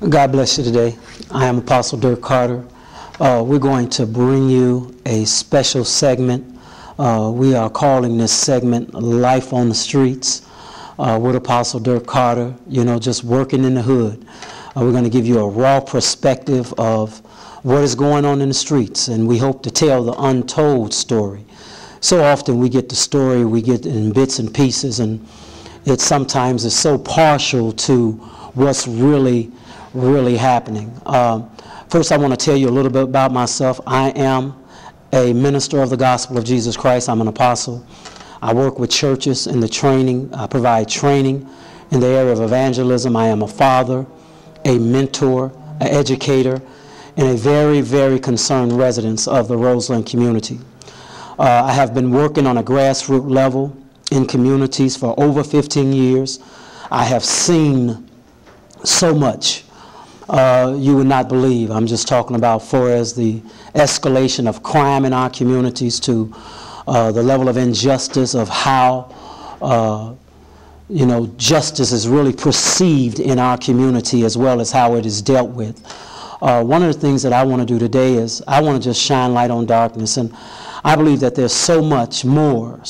God bless you today. I am Apostle Dirk Carter. We're going to bring you a special segment. We are calling this segment Life on the Streets with Apostle Dirk Carter, just working in the hood. We're going to give you a raw perspective of what is going on in the streets, and we hope to tell the untold story. So often we get the story, we get in bits and pieces, and it sometimes is so partial to what's really happening. First, I want to tell you a little bit about myself. I am a minister of the gospel of Jesus Christ. I'm an apostle. I work with churches in the training. I provide training in the area of evangelism. I am a father, a mentor, an educator, and a very concerned resident of the Roseland community. I have been working on a grassroots level in communities for over 15 years. I have seen so much you would not believe. I'm just talking about for as the escalation of crime in our communities to the level of injustice of how justice is really perceived in our community as well as how it is dealt with. One of the things that I want to do today is I want to just shine light on darkness, and I believe that there's so much more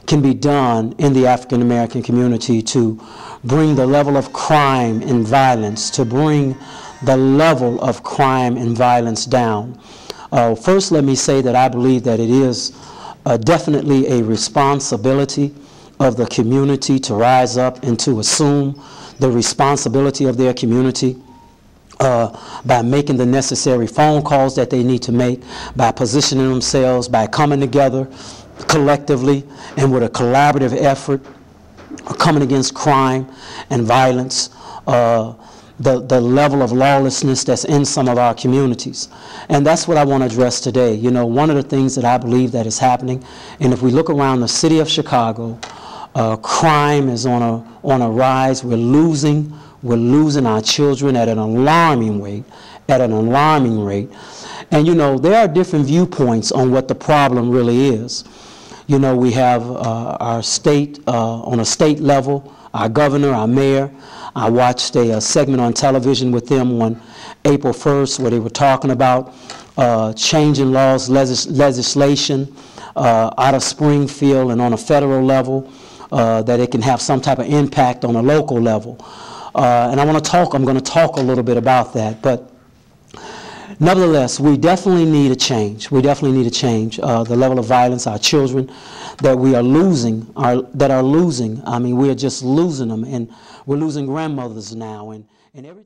can be done in the African American community to bring the level of crime and violence, to bring the level of crime and violence down. First, let me say that I believe that it is definitely a responsibility of the community to rise up and to assume the responsibility of their community by making the necessary phone calls that they need to make, by positioning themselves, by coming together collectively and with a collaborative effort, coming against crime and violence, the level of lawlessness that's in some of our communities. And that's what I want to address today. One of the things that I believe that is happening, and if we look around the city of Chicago, crime is on a rise. We're losing our children at an alarming rate, And there are different viewpoints on what the problem really is. We have our state, on a state level, our governor, our mayor. I watched a segment on television with them on April 1st where they were talking about changing laws, legislation out of Springfield and on a federal level that it can have some type of impact on a local level. And I'm going to talk a little bit about that. But nevertheless, we definitely need a change. We definitely need to change the level of violence. Our children that we are losing, I mean, we are just losing them, and we're losing grandmothers now, and everything.